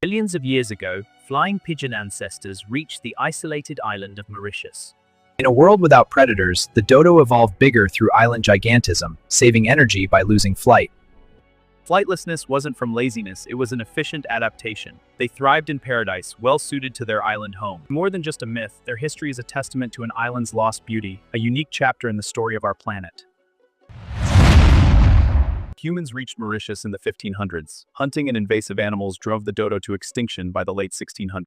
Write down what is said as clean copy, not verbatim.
Millions of years ago, flying pigeon ancestors reached the isolated island of Mauritius. In a world without predators, the dodo evolved bigger through island gigantism, saving energy by losing flight. Flightlessness wasn't from laziness, it was an efficient adaptation. They thrived in paradise, well suited to their island home. More than just a myth, their history is a testament to an island's lost beauty, a unique chapter in the story of our planet. Humans reached Mauritius in the 1500s. Hunting and invasive animals drove the dodo to extinction by the late 1600s.